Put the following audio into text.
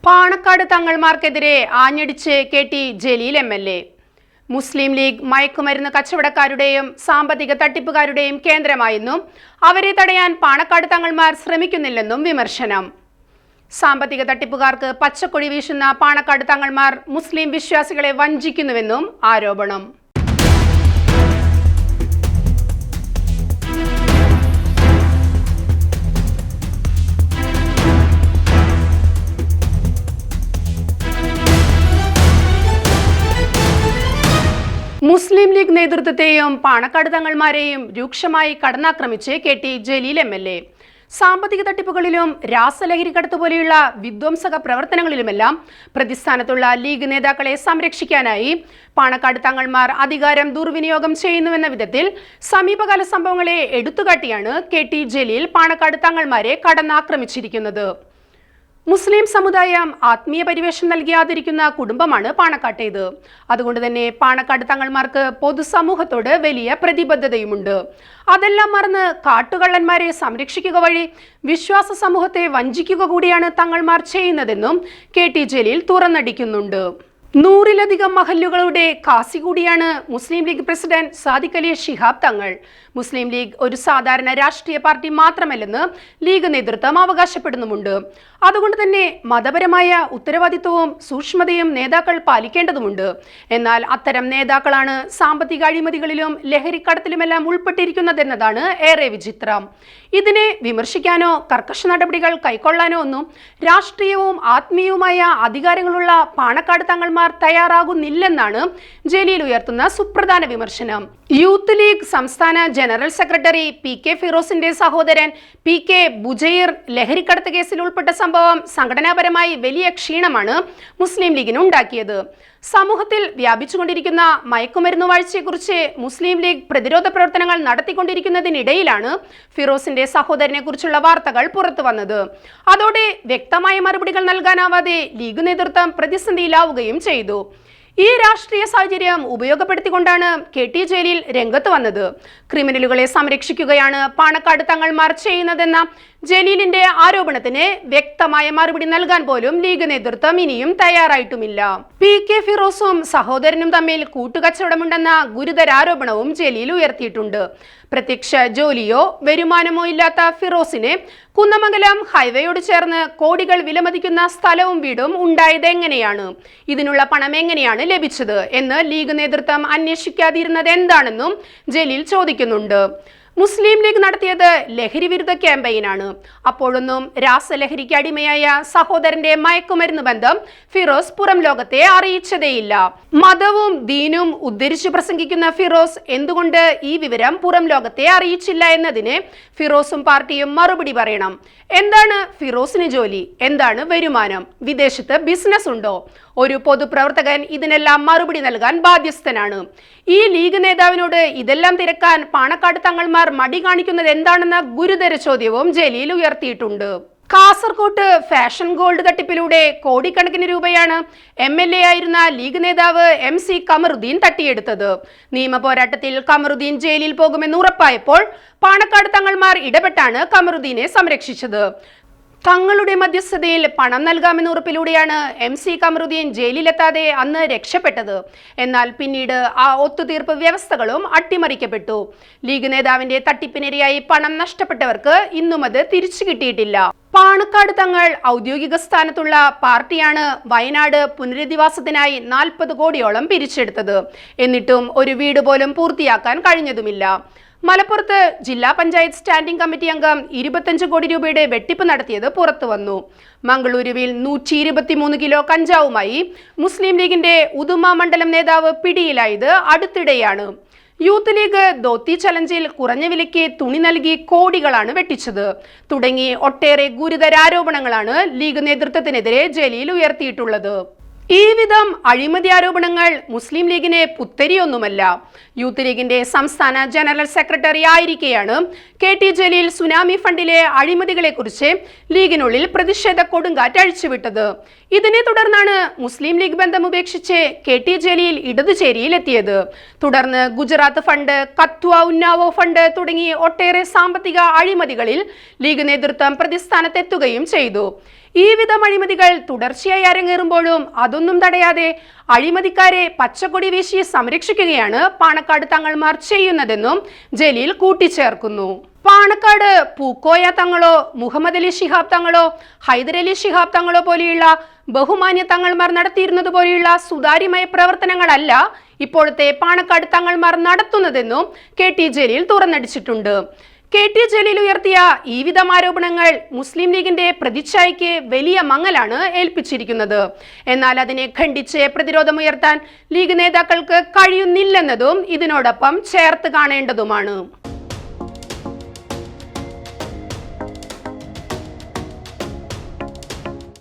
Panakkad തങ്ങൾമാർക്കെതിരെ ആഞ്ഞടിച്ച് K T. Jaleel MLA. മുസ്ലിം league മയക്കുമരുന്ന് കച്ചവടക്കാരുടെയും സാമ്പത്തിക തട്ടിപ്പുകാരുടെയും കേന്ദ്രമായെന്നും അവരെ തടയാൻ പാണക്കാട് തങ്ങൾമാർ ശ്രമിക്കുന്നില്ലെന്നും വിമർശനം. സാമ്പത്തിക തട്ടിപ്പുകാർക്ക് പച്ചക്കൊടി വീശുന്ന പാണക്കാട് തങ്ങൾമാർ മുസ്ലിം വിശ്വാസികളെ വഞ്ചിക്കുന്നുവെന്നും ആരോപണം. മുസ്ലിം ലീഗ് നേതൃത്വത്തെയും പാണക്കാട് തങ്ങൾമാരെയും രൂക്ഷമായി കടന്നാക്രമിച്ച് കെ.ടി. ജലീൽ എം.എൽ.എ. സാമ്പത്തിക തട്ടിപ്പുകളിലും രാസലഹരി കടത്തു പോലെയുള്ള വിധ്വംസക പ്രവർത്തനങ്ങളിലുമെല്ലാം പ്രതിസ്ഥാനത്തുള്ള ലീഗ് നേതാക്കളെ സംരക്ഷിക്കാനായി പാണക്കാട് തങ്ങൾമാർ അധികാരം ദുർവിനിയോഗം ചെയ്യുന്നുവെന്ന വിധത്തിൽ സമീപകാല സംഭവങ്ങളെ എടുത്തുകാട്ടിയാണ് കെ.ടി. ജലീൽ പാണക്കാട് തങ്ങൾമാരെ കടന്നാക്രമിച്ചിരിക്കുന്നത്. മുസ്ലിം സമുദായം ആത്മീയ പരിവേഷം നൽകിയാതിരിക്കുന്ന കുടുംബമാണ് പാണക്കാട്ടേത്. അതുകൊണ്ട് തന്നെ പാണക്കാട് തങ്ങൾമാർക്ക് പൊതുസമൂഹത്തോട് വലിയ പ്രതിബദ്ധതയുമുണ്ട്. അതെല്ലാം മറന്ന് കാട്ടുകള്ളന്മാരെ സംരക്ഷിക്കുക വഴി വിശ്വാസ സമൂഹത്തെ വഞ്ചിക്കുക കൂടിയാണ് തങ്ങൾമാർ ചെയ്യുന്നതെന്നും കെ.ടി. ജലീൽ തുറന്നടിക്കുന്നുണ്ട്. 100-ലധികം മഹല്ലുകളുടെ കാസി കൂടിയാണ് മുസ്ലിം ലീഗ് പ്രസിഡന്റ് സാദിഖ് അലി ശിഹാബ് തങ്ങൾ. മുസ്ലിം ലീഗ് ഒരു സാധാരണ രാഷ്ട്രീയ പാർട്ടി മാത്രമല്ലെന്ന് ലീഗ് നേതൃത്വം അവകാശപ്പെടുന്നുമുണ്ട്. അതുകൊണ്ട് തന്നെ മതപരമായ ഉത്തരവാദിത്വവും സൂക്ഷ്മതയും നേതാക്കൾ പാലിക്കേണ്ടതുണ്ട്. എന്നാൽ അത്തരം നേതാക്കളാണ് സാമ്പത്തിക അഴിമതികളിലും ലഹരിക്കടത്തിലുമെല്ലാം ഉൾപ്പെട്ടിരിക്കുന്നതെന്നതാണ് ഏറെ വിചിത്രം. ഇതിനെ വിമർശിക്കാനോ കർക്കശ നടപടികൾ കൈക്കൊള്ളാനോ ഒന്നും രാഷ്ട്രീയവും ആത്മീയവുമായ അധികാരങ്ങളുള്ള പാണക്കാട് തങ്ങൾമാർ തയ്യാറാകുന്നില്ലെന്നാണ് ജലീൽ ഉയർത്തുന്ന സുപ്രധാന വിമർശനം. യൂത്ത് ലീഗ് സംസ്ഥാന ജനറൽ സെക്രട്ടറി പി.കെ. ഫിറോസിന്റെ സഹോദരൻ പി.കെ. ബുജൈർ ലഹരിക്കടത്ത് കേസിൽ ഉൾപ്പെട്ട സംഭവം സംഘടനാപരമായി വലിയ ക്ഷീണമാണ് മുസ്ലിം ലീഗിന് ഉണ്ടാക്കിയത്. സമൂഹത്തിൽ വ്യാപിച്ചുകൊണ്ടിരിക്കുന്ന മയക്കുമരുന്ന് വാഴ്ചയെക്കുറിച്ച് മുസ്ലിം ലീഗ് പ്രതിരോധ പ്രവർത്തനങ്ങൾ നടത്തിക്കൊണ്ടിരിക്കുന്നതിനിടയിലാണ് ഫിറോസിന്റെ സഹോദരനെ കുറിച്ചുള്ള വാർത്തകൾ പുറത്തു വന്നത്. അതോടെ വ്യക്തമായ മറുപടികൾ നൽകാനാവാതെ ലീഗ് നേതൃത്വം പ്രതിസന്ധിയിലാവുകയും ചെയ്തു. ഈ രാഷ്ട്രീയ സാഹചര്യം ഉപയോഗപ്പെടുത്തിക്കൊണ്ടാണ് കെ.ടി. ജലീൽ രംഗത്ത് വന്നത്. ക്രിമിനലുകളെ സംരക്ഷിക്കുകയാണ് പാണക്കാട് തങ്ങൾമാർ ചെയ്യുന്നതെന്ന ജലീലിന്റെ ആരോപണത്തിന് വ്യക്തമായ മറുപടി നൽകാൻ പോലും ലീഗ് നേതൃത്വം ഇനിയും തയ്യാറായിട്ടുമില്ല. പി.കെ. ഫിറോസും സഹോദരനും തമ്മിൽ കൂട്ടുകച്ചവടമുണ്ടെന്ന ഗുരുതര ആരോപണവും ജലീൽ ഉയർത്തിയിട്ടുണ്ട്. പ്രത്യക്ഷ ജോലിയോ വരുമാനമോ ഇല്ലാത്ത ഫിറോസിന് കുന്നമംഗലം ഹൈവേയോട് ചേർന്ന് കോടികൾ വിലമതിക്കുന്ന സ്ഥലവും വീടും ഉണ്ടായത് എങ്ങനെയാണ്? ഇതിനുള്ള പണം എങ്ങനെയാണ് ലഭിച്ചത് എന്ന് ലീഗ് നേതൃത്വം അന്വേഷിക്കാതിരുന്നത് എന്താണെന്നും ജലീൽ ചോദിക്കുന്നുണ്ട്. മുസ്ലിം ലീഗ് നടത്തിയത് ലഹരി വിരുദ്ധ ക്യാമ്പയിനാണ്. അപ്പോഴൊന്നും രാസലഹരിക്ക് അടിമയായ സഹോദരന്റെ മയക്കുമരുന്ന് ബന്ധം ഫിറോസ് പുറം ലോകത്തെ അറിയിച്ചതേയില്ല. മതവും ദീനും ഉദ്ധരിച്ചു പ്രസംഗിക്കുന്ന ഫിറോസ് എന്തുകൊണ്ട് ഈ വിവരം പുറം ലോകത്തെ അറിയിച്ചില്ല എന്നതിന് ഫിറോസും പാർട്ടിയും മറുപടി പറയണം. എന്താണ് ഫിറോസിന് ജോലി? എന്താണ് വരുമാനം? വിദേശത്ത് ബിസിനസ് ഉണ്ടോ? ഒരു പൊതുപ്രവർത്തകൻ ഇതിനെല്ലാം മറുപടി നൽകാൻ ബാധ്യസ്ഥനാണ്. ഈ ലീഗ് നേതാവിനോട് ഇതെല്ലാം തിരക്കാൻ പാണക്കാട് തങ്ങൾമാർ മടി കാണിക്കുന്നത് എന്താണെന്ന ഗുരുതര ചോദ്യവും ജലീൽ ഉയർത്തിയിട്ടുണ്ട്. കാസർകോട്ട് ഫാഷൻ ഗോൾഡ് തട്ടിപ്പിലൂടെ കോടിക്കണക്കിന് രൂപയാണ് എം.എൽ.എ. ആയിരുന്ന ലീഗ് നേതാവ് MC കമറുദ്ദീൻ തട്ടിയെടുത്തത്. നിയമ പോരാട്ടത്തിൽ കമറുദ്ദീൻ ജയിലിൽ പോകുമെന്ന് ഉറപ്പായപ്പോൾ പാണക്കാട് തങ്ങൾമാർ ഇടപെട്ടാണ് കമറുദ്ദീനെ സംരക്ഷിച്ചത്. തങ്ങളുടെ മധ്യസ്ഥതയിൽ പണം നൽകാമെന്ന ഉറപ്പിലൂടെയാണ് MC കമറുദ്ദീൻ ജയിലിലെത്താതെ അന്ന് രക്ഷപ്പെട്ടത്. എന്നാൽ പിന്നീട് ആ ഒത്തുതീർപ്പ് വ്യവസ്ഥകളും അട്ടിമറിക്കപ്പെട്ടു. ലീഗ് നേതാവിന്റെ തട്ടിപ്പിനിരയായി പണം നഷ്ടപ്പെട്ടവർക്ക് ഇന്നും അത് തിരിച്ചു കിട്ടിയിട്ടില്ല. പാണക്കാട് തങ്ങൾ ഔദ്യോഗിക സ്ഥാനത്തുള്ള പാർട്ടിയാണ് വയനാട് പുനരധിവാസത്തിനായി 40 കോടിയോളം പിരിച്ചെടുത്തത്. എന്നിട്ടും ഒരു വീട് പോലും പൂർത്തിയാക്കാൻ കഴിഞ്ഞതുമില്ല. മലപ്പുറത്ത് ജില്ലാ പഞ്ചായത്ത് സ്റ്റാൻഡിംഗ് കമ്മിറ്റി അംഗം 25 കോടി രൂപയുടെ വെട്ടിപ്പ് നടത്തിയത് പുറത്തു വന്നു. മംഗളൂരുവിൽ 123 കിലോ കഞ്ചാവുമായി മുസ്ലിം ലീഗിന്റെ ഉദുമ മണ്ഡലം നേതാവ് പിടിയിലായത് അടുത്തിടെയാണ്. യൂത്ത് ലീഗ് ധോത്തി ചലഞ്ചിൽ കുറഞ്ഞ വിലയ്ക്ക് തുണി നൽകി കോടികളാണ് വെട്ടിച്ചത് തുടങ്ങി ഒട്ടേറെ ഗുരുതര ആരോപണങ്ങളാണ് ലീഗ് നേതൃത്വത്തിനെതിരെ ജലീൽ ഉയർത്തിയിട്ടുള്ളത്. ഈ വിധം അഴിമതി ആരോപണങ്ങൾ മുസ്ലിം ലീഗിനെ പുത്തരിയൊന്നുമല്ല. യൂത്ത് ലീഗിന്റെ സംസ്ഥാന ജനറൽ സെക്രട്ടറി ആയിരിക്കെയാണ് കെ.ടി. ജലീൽ സുനാമി ഫണ്ടിലെ അഴിമതികളെ കുറിച്ച് ലീഗിനുള്ളിൽ പ്രതിഷേധ കൊടുങ്കാറ്റ് അഴിച്ചുവിട്ടത്. ഇതിനെ തുടർന്നാണ് മുസ്ലിം ലീഗ് ബന്ധം ഉപേക്ഷിച്ച് കെ.ടി. ജലീൽ ഇടതുചേരിയിലെത്തിയത്. തുടർന്ന് ഗുജറാത്ത് ഫണ്ട്, കത്വ ഉന്നാവോ ഫണ്ട് തുടങ്ങി ഒട്ടേറെ സാമ്പത്തിക അഴിമതികളിൽ ലീഗ് നേതൃത്വം പ്രതിസ്ഥാനത്തെത്തുകയും ചെയ്തു. ഈ വിധം അഴിമതികൾ തുടർച്ചയായി അരങ്ങേറുമ്പോഴും അതൊന്നും തടയാതെ അഴിമതിക്കാരെ പച്ചക്കൊടി വീശി സംരക്ഷിക്കുകയാണ് പാണക്കാട് തങ്ങൾമാർ ചെയ്യുന്നതെന്നും ജലീൽ കൂട്ടിച്ചേർക്കുന്നു. പാണക്കാട് പൂക്കോയ തങ്ങളോ മുഹമ്മദ് അലി ശിഹാബ് തങ്ങളോ ഹൈദരലി ശിഹാബ് തങ്ങളോ പോലെയുള്ള ബഹുമാന്യ തങ്ങൾമാർ നടത്തിയിരുന്നത് പോലെയുള്ള സുതാര്യമായ പ്രവർത്തനങ്ങളല്ല ഇപ്പോഴത്തെ പാണക്കാട് തങ്ങൾമാർ നടത്തുന്നതെന്നും KT ജലീൽ തുറന്നടിച്ചിട്ടുണ്ട്. KT ജലീൽ ഉയർത്തിയ ഈ വിധം ആരോപണങ്ങൾ മുസ്ലിം ലീഗിന്റെ പ്രതിച്ഛായയ്ക്ക് വലിയ മങ്ങലാണ് ഏൽപ്പിച്ചിരിക്കുന്നത്. എന്നാൽ അതിനെ ഖണ്ഡിച്ച് പ്രതിരോധമുയർത്താൻ ലീഗ് നേതാക്കൾക്ക് കഴിയുന്നില്ലെന്നതും ഇതിനോടൊപ്പം ചേർത്ത് കാണേണ്ടതുമാണ്.